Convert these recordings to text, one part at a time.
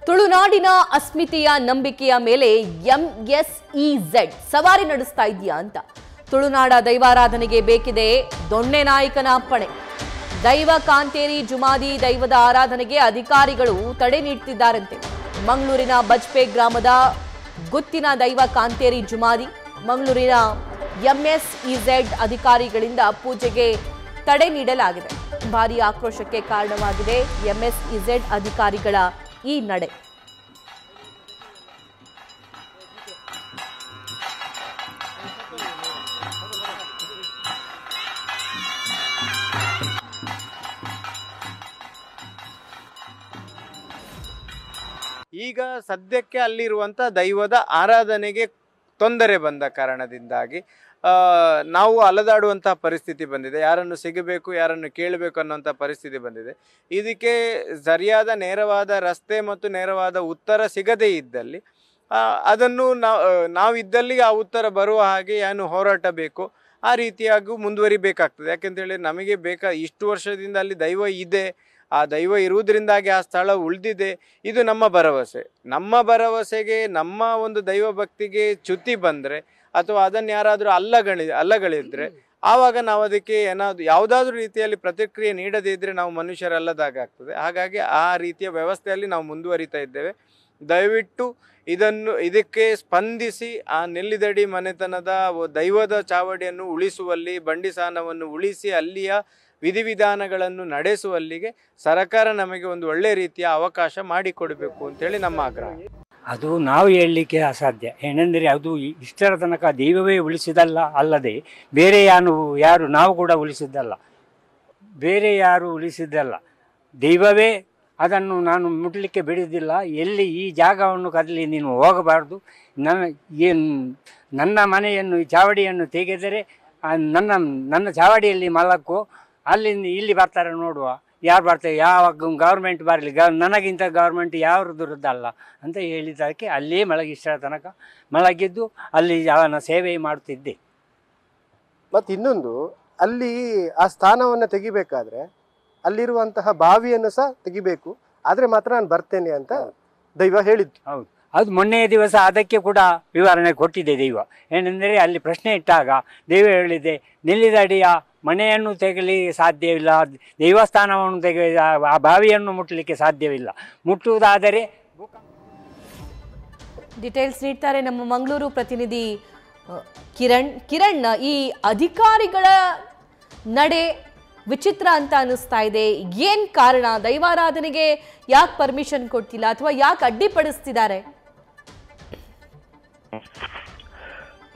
ತುಳುನಾಡಿನ ಅಸ್ಮಿತೆಯ ನಂಬಿಕೆಯ ಮೇಲೆ ಎಂಎಸ್ಇಝೆಡ್ ಸವಾರಿ ನಡೆಸ್ತಾ ಇದೆಯಾ ಅಂತ ತುಳುನಾಡ ದೈವಾರಾಧನೆಗೆ ಬೇಕಿದೆ ದೊಣ್ಣೆ ನಾಯಕನ ಅಪ್ಪಣೆ. ದೈವ ಕಾಂತೇರಿ ಜುಮಾದಿ ದೈವದ ಆರಾಧನೆಗೆ ಅಧಿಕಾರಿಗಳು ತಡೆ ನೀಡುತ್ತಿದ್ದಾರಂತೆ. ಮಂಗಳೂರಿನ ಬಜ್ಪೆ ಗ್ರಾಮದ ಗುತ್ತಿನ ದೈವ ಕಾಂತೇರಿ ಜುಮಾದಿ ಮಂಗಳೂರಿನ ಎಂಎಸ್ಇಝೆಡ್ ಅಧಿಕಾರಿಗಳಿಂದ ಪೂಜೆಗೆ ತಡೆ ನೀಡಲಾಗಿದೆ. ಭಾರೀ ಆಕ್ರೋಶಕ್ಕೆ ಕಾರಣವಾಗಿದೆ ಎಂಎಸ್ಇಝೆಡ್ ಅಧಿಕಾರಿಗಳ ಈ ನಡೆ. ಈಗ ಸದ್ಯಕ್ಕೆ ಅಲ್ಲಿರುವಂಥ ದೈವದ ಆರಾಧನೆಗೆ ತೊಂದರೆ ಬಂದ ಕಾರಣದಿಂದಾಗಿ ನಾವು ಅಲದಾಡುವಂಥ ಪರಿಸ್ಥಿತಿ ಬಂದಿದೆ. ಯಾರನ್ನು ಸಿಗಬೇಕು, ಯಾರನ್ನು ಕೇಳಬೇಕು ಅನ್ನೋಂಥ ಪರಿಸ್ಥಿತಿ ಬಂದಿದೆ. ಇದಕ್ಕೆ ಸರಿಯಾದ ನೇರವಾದ ರಸ್ತೆ ಮತ್ತು ನೇರವಾದ ಉತ್ತರ ಸಿಗದೇ ಇದ್ದಲ್ಲಿ ಅದನ್ನು ನಾವಿದ್ದಲ್ಲಿ ಆ ಉತ್ತರ ಬರುವ ಹಾಗೆ ಏನು ಹೋರಾಟ ಬೇಕು ಆ ರೀತಿಯಾಗೂ ಮುಂದುವರಿಬೇಕಾಗ್ತದೆ. ಯಾಕೆಂತೇಳಿ ನಮಗೆ ಇಷ್ಟು ವರ್ಷದಿಂದ ಅಲ್ಲಿ ದೈವ ಇದೆ, ಆ ದೈವ ಇರುವುದರಿಂದಾಗಿ ಆ ಸ್ಥಳ ಉಳಿದಿದೆ. ಇದು ನಮ್ಮ ಭರವಸೆ. ನಮ್ಮ ಭರವಸೆಗೆ ನಮ್ಮ ಒಂದು ದೈವ ಭಕ್ತಿಗೆ ಚ್ಯುತಿ ಬಂದರೆ ಅಥವಾ ಅದನ್ನು ಯಾರಾದರೂ ಅಲ್ಲಗಳಿದ್ರೆ ಆವಾಗ ನಾವು ಅದಕ್ಕೆ ಯಾವುದಾದ್ರೂ ರೀತಿಯಲ್ಲಿ ಪ್ರತಿಕ್ರಿಯೆ ನೀಡದೇ ಇದ್ದರೆ ನಾವು ಮನುಷ್ಯರಲ್ಲದಾಗ್ತದೆ. ಹಾಗಾಗಿ ಆ ರೀತಿಯ ವ್ಯವಸ್ಥೆಯಲ್ಲಿ ನಾವು ಮುಂದುವರಿತಾ ಇದ್ದೇವೆ. ದಯವಿಟ್ಟು ಇದಕ್ಕೆ ಸ್ಪಂದಿಸಿ ಆ ನೆಲ್ಲಿದಡಿ ಮನೆತನದ ದೈವದ ಚಾವಡಿಯನ್ನು ಉಳಿಸುವಲ್ಲಿ, ಬಂಡಿಸಾನವನ್ನು ಉಳಿಸಿ ಅಲ್ಲಿಯ ವಿಧಿವಿಧಾನಗಳನ್ನು ನಡೆಸುವಲ್ಲಿಗೆ ಸರ್ಕಾರ ನಮಗೆ ಒಂದು ಒಳ್ಳೆ ರೀತಿಯ ಅವಕಾಶ ಮಾಡಿಕೊಡಬೇಕು ಅಂತೇಳಿ ನಮ್ಮ ಆಗ್ರಹ. ಅದು ನಾವು ಹೇಳಲಿಕ್ಕೆ ಅಸಾಧ್ಯ. ಏನೆಂದರೆ ಅದು ಇಷ್ಟರ ತನಕ ದೈವವೇ ಉಳಿಸಿದಲ್ಲ ಅಲ್ಲದೆ ಬೇರೆ ಯಾರು ನಾವು ಕೂಡ ಉಳಿಸಿದ್ದಲ್ಲ, ಬೇರೆ ಯಾರು ಉಳಿಸಿದ್ದಲ್ಲ. ದೈವವೇ ಅದನ್ನು ನಾನು ಮುಟ್ಲಿಕ್ಕೆ ಬಿಡುವುದಿಲ್ಲ. ಎಲ್ಲಿ ಈ ಜಾಗವನ್ನು ಕದಲಿ ನೀನು ಹೋಗಬಾರ್ದು, ನನ್ನ ಮನೆಯನ್ನು ಚಾವಡಿಯನ್ನು ತೆಗೆದರೆ ನನ್ನ ಚಾವಡಿಯಲ್ಲಿ ಮಲಕ್ಕೋ, ಅಲ್ಲಿಂದ ಇಲ್ಲಿ ಬರ್ತಾರೆ ನೋಡುವ, ಯಾರು ಬರ್ತಾರೆ, ಯಾವ ಗೌರ್ಮೆಂಟ್ ಬರಲಿ, ನನಗಿಂತ ಗೌರ್ಮೆಂಟ್ ಯಾವ್ದರದ್ದಲ್ಲ ಅಂತ ಹೇಳಿದ್ದಕ್ಕೆ ಅಲ್ಲಿಯೇ ಇಷ್ಟರ ತನಕ ಮಲಗಿದ್ದು ಅಲ್ಲಿ ಅವನ ಸೇವೆ ಮಾಡುತ್ತಿದ್ದೆ. ಮತ್ತು ಇನ್ನೊಂದು, ಅಲ್ಲಿ ಆ ಸ್ಥಾನವನ್ನು ತೆಗಿಬೇಕಾದ್ರೆ ಅಲ್ಲಿರುವಂತಹ ಬಾವಿಯನ್ನು ಸಹ ತೆಗಿಬೇಕು, ಆದರೆ ಮಾತ್ರ ನಾನು ಬರ್ತೇನೆ ಅಂತ ದೈವ ಹೇಳಿದ್ದು. ಹೌದು, ಅದು ಮೊನ್ನೆಯ ದಿವಸ ಅದಕ್ಕೆ ಕೂಡ ವಿವರಣೆ ಕೊಟ್ಟಿದೆ ದೈವ. ಏನೆಂದರೆ ಅಲ್ಲಿ ಪ್ರಶ್ನೆ ಇಟ್ಟಾಗ ದೈವ ಹೇಳಿದೆ, ನೆಲ್ಲಿದಡಿಯ ಮನೆಯನ್ನು ತೆಗಲಿಕ್ಕೆ ಸಾಧ್ಯವಿಲ್ಲ, ದೇವಸ್ಥಾನವನ್ನು ಆ ಬಾವಿಯನ್ನು ಮುಟ್ಟಲಿಕ್ಕೆ ಸಾಧ್ಯವಿಲ್ಲ, ಮುಟ್ಟುವುದಾದರೆ. ಡೀಟೇಲ್ಸ್ ನೀಡ್ತಾರೆ ನಮ್ಮ ಮಂಗಳೂರು ಪ್ರತಿನಿಧಿ ಕಿರಣ್. ಈ ಅಧಿಕಾರಿಗಳ ನಡೆ ವಿಚಿತ್ರ ಅಂತ ಅನ್ನಿಸ್ತಾ ಇದೆ. ಏನ್ ಕಾರಣ? ದೈವಾರಾಧನೆಗೆ ಯಾಕೆ ಪರ್ಮಿಷನ್ ಕೊಡ್ತಿಲ್ಲ ಅಥವಾ ಯಾಕೆ ಅಡ್ಡಿಪಡಿಸ್ತಿದ್ದಾರೆ?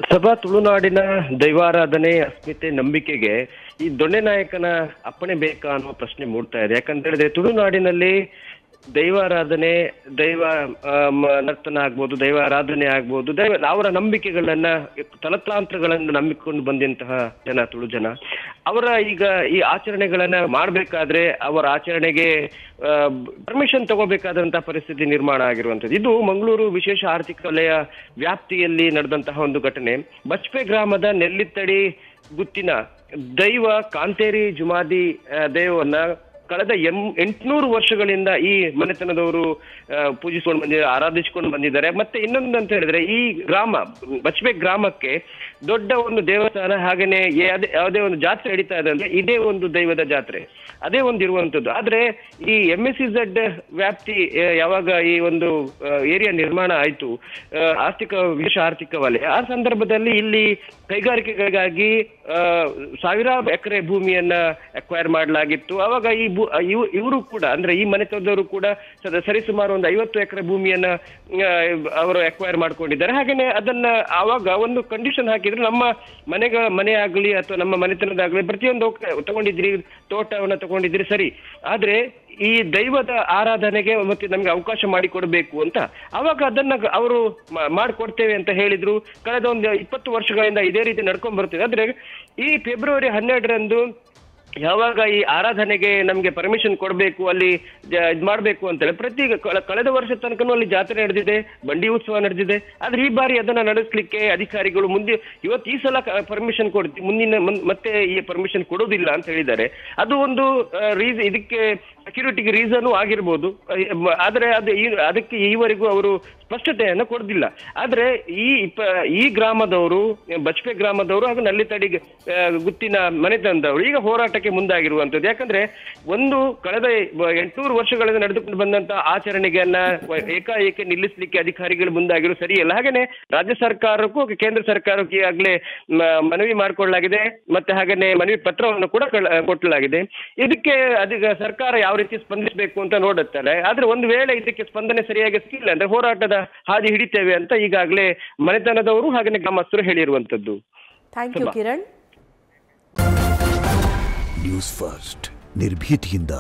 ಸಭಾ ತುಳುನಾಡಿನ ದೈವಾರಾಧನೆ ಅಸ್ಮಿತೆ ನಂಬಿಕೆಗೆ ಈ ದೊಣ್ಣೆ ನಾಯಕನ ಅಪ್ಪಣೆ ಬೇಕಾ ಅನ್ನುವ ಪ್ರಶ್ನೆ ಮೂಡ್ತಾ ಇದೆ. ಯಾಕಂತ ಹೇಳಿದ್ರೆ ತುಳುನಾಡಿನಲ್ಲಿ ದೈವಾರಾಧನೆ, ದೈವ ನರ್ತನ ಆಗ್ಬೋದು, ದೈವ ಆರಾಧನೆ ಆಗ್ಬೋದು, ಅವರ ನಂಬಿಕೆಗಳನ್ನ, ತಲತಲಾಂತರಗಳನ್ನು ನಂಬಿಕೊಂಡು ಬಂದಂತಹ ಜನ ತುಳು ಜನ. ಅವರ ಈಗ ಈ ಆಚರಣೆಗಳನ್ನ ಮಾಡಬೇಕಾದ್ರೆ ಅವರ ಆಚರಣೆಗೆ ಪರ್ಮಿಷನ್ ತಗೋಬೇಕಾದಂತಹ ಪರಿಸ್ಥಿತಿ ನಿರ್ಮಾಣ ಆಗಿರುವಂಥದ್ದು. ಇದು ಮಂಗಳೂರು ವಿಶೇಷ ಆರ್ಥಿಕ ವಲಯ ವ್ಯಾಪ್ತಿಯಲ್ಲಿ ನಡೆದಂತಹ ಒಂದು ಘಟನೆ. ಬಜ್ಪೆ ಗ್ರಾಮದ ನೆಲ್ಲಿತ್ತಡಿ ಗುತ್ತಿನ ದೈವ ಕಾಂತೇರಿ ಜುಮಾದಿ ದೈವವನ್ನ ಕಳೆದ 800 ವರ್ಷಗಳಿಂದ ಈ ಮನೆತನದವರು ಪೂಜಿಸ್ಕೊಂಡು ಬಂದಿದ್ದಾರೆ, ಆರಾಧಿಸಿಕೊಂಡು ಬಂದಿದ್ದಾರೆ. ಮತ್ತೆ ಇನ್ನೊಂದು ಅಂತ ಹೇಳಿದ್ರೆ, ಈ ಗ್ರಾಮ ಬಜ್ಪೆ ಗ್ರಾಮಕ್ಕೆ ದೊಡ್ಡ ಒಂದು ದೇವಸ್ಥಾನ, ಹಾಗೇನೆ ಯಾವುದೇ ಒಂದು ಜಾತ್ರೆ ನಡೀತಾ ಇದೆ ಅಂದ್ರೆ ಇದೇ ಒಂದು ದೈವದ ಜಾತ್ರೆ, ಅದೇ ಒಂದು ಇರುವಂತದ್ದು. ಆದ್ರೆ ಈ ಎಂಎಸ್ಇಝೆಡ್ ವ್ಯಾಪ್ತಿ ಯಾವಾಗ ಈ ಒಂದು ಏರಿಯಾ ನಿರ್ಮಾಣ ಆಯ್ತು, ವಿಶೇಷ ಆರ್ಥಿಕ ವಲಯ, ಆ ಸಂದರ್ಭದಲ್ಲಿ ಇಲ್ಲಿ ಕೈಗಾರಿಕೆಗಳಿಗಾಗಿ ಸಾವಿರಾರು ಎಕರೆ ಭೂಮಿಯನ್ನ ಅಕ್ವೈರ್ ಮಾಡಲಾಗಿತ್ತು. ಅವಾಗ ಇವರು ಕೂಡ, ಅಂದ್ರೆ ಈ ಮನೆತನದವರು ಕೂಡ ಸರಿಸುಮಾರು ಒಂದು 50 ಎಕರೆ ಭೂಮಿಯನ್ನ ಅವರು ಅಕ್ವೈರ್ ಮಾಡ್ಕೊಂಡಿದ್ದಾರೆ. ಹಾಗೇನೆ ಅದನ್ನ ಆವಾಗ ಒಂದು ಕಂಡೀಷನ್ ಹಾಕಿದ್ರು, ನಮ್ಮ ಮನೆ ಆಗ್ಲಿ ಅಥವಾ ನಮ್ಮ ಮನೆತನದಾಗ್ಲಿ ಪ್ರತಿಯೊಂದು ತಗೊಂಡಿದ್ರಿ, ತೋಟವನ್ನ ತಗೊಂಡಿದ್ರಿ ಸರಿ, ಆದ್ರೆ ಈ ದೈವದ ಆರಾಧನೆಗೆ ಮತ್ತೆ ನಮ್ಗೆ ಅವಕಾಶ ಮಾಡಿಕೊಡ್ಬೇಕು ಅಂತ ಅವಾಗ ಅದನ್ನ ಅವರು ಮಾಡಿಕೊಡ್ತೇವೆ ಅಂತ ಹೇಳಿದ್ರು. ಕಳೆದ ಒಂದು 20 ವರ್ಷಗಳಿಂದ ಇದೇ ರೀತಿ ನಡ್ಕೊಂಡ್ ಬರ್ತಿದೆ. ಆದ್ರೆ ಈ ಫೆಬ್ರವರಿ 12ರಂದು ಯಾವಾಗ ಈ ಆರಾಧನೆಗೆ ನಮ್ಗೆ ಪರ್ಮಿಷನ್ ಕೊಡಬೇಕು, ಅಲ್ಲಿ ಇದ್ ಮಾಡ್ಬೇಕು ಅಂತೇಳಿ ಕಳೆದ ವರ್ಷದ ತನಕನೂ ಅಲ್ಲಿ ಜಾತ್ರೆ ನಡೆದಿದೆ, ಬಂಡಿ ಉತ್ಸವ ನಡೆದಿದೆ. ಆದ್ರೆ ಈ ಬಾರಿ ಅದನ್ನ ನಡೆಸಲಿಕ್ಕೆ ಅಧಿಕಾರಿಗಳು ಈ ಸಲ ಪರ್ಮಿಷನ್ ಕೊಡ್ತೀವಿ, ಮತ್ತೆ ಈ ಪರ್ಮಿಷನ್ ಕೊಡೋದಿಲ್ಲ ಅಂತ ಹೇಳಿದ್ದಾರೆ. ಅದು ಒಂದು ಇದಕ್ಕೆ ಸೆಕ್ಯೂರಿಟಿಗೆ ರೀಸನ್ ಆಗಿರ್ಬೋದು. ಆದ್ರೆ ಅದಕ್ಕೆ ಈವರೆಗೂ ಅವರು ಸ್ಪಷ್ಟತೆಯನ್ನು ಕೊಡಲಿಲ್ಲ. ಆದ್ರೆ ಈ ಗ್ರಾಮದವರು, ಬಚ್ಪೆ ಗ್ರಾಮದವರು ಹಾಗೂ ನಲ್ಲಿತಡಿ ಗುತ್ತಿನ ಮನೆತನದವರು ಈಗ ಹೋರಾಟಕ್ಕೆ ಮುಂದಾಗಿರುವಂತದ್ದು. ಯಾಕಂದ್ರೆ ಕಳೆದ 800 ವರ್ಷಗಳಿಂದ ನಡೆದುಕೊಂಡು ಬಂದಂತ ಆಚರಣೆಯನ್ನ ಏಕಾಏಕಿ ನಿಲ್ಲಿಸಲಿಕ್ಕೆ ಅಧಿಕಾರಿಗಳು ಮುಂದಾಗಿರು ಸರಿಯಲ್ಲ. ಹಾಗೇನೆ ರಾಜ್ಯ ಸರ್ಕಾರಕ್ಕೂ ಕೇಂದ್ರ ಸರ್ಕಾರಕ್ಕೆ ಈಗಾಗಲೇ ಮನವಿ ಮಾಡಿಕೊಳ್ಳಲಾಗಿದೆ, ಮತ್ತೆ ಹಾಗೇನೆ ಮನವಿ ಪತ್ರವನ್ನು ಕೂಡ ಕೊಟ್ಟಲಾಗಿದೆ. ಇದಕ್ಕೆ ಸರ್ಕಾರ ಯಾವ ರೀತಿ ಸ್ಪಂದಿಸಬೇಕು ಅಂತ ನೋಡುತ್ತಾರೆ. ಆದ್ರೆ ಒಂದು ವೇಳೆ ಇದಕ್ಕೆ ಸ್ಪಂದನೆ ಸರಿಯಾಗಿ ಸಿಕ್ಕಿಲ್ಲ ಅಂದ್ರೆ ಹೋರಾಟದ ಹಾದಿ ಹಿಡಿತೇವೆ ಅಂತ ಈಗಾಗಲೇ ಮನೆತನದವರು ಹಾಗೆ ಗ್ರಾಮಸ್ಥರು ಹೇಳಿರುವಂತದ್ದು. Thank you Kiran. News first ನಿರ್ಭೀತಿಯಿಂದ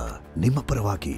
ನಿಮ್ಮ ಪರವಾಗಿ.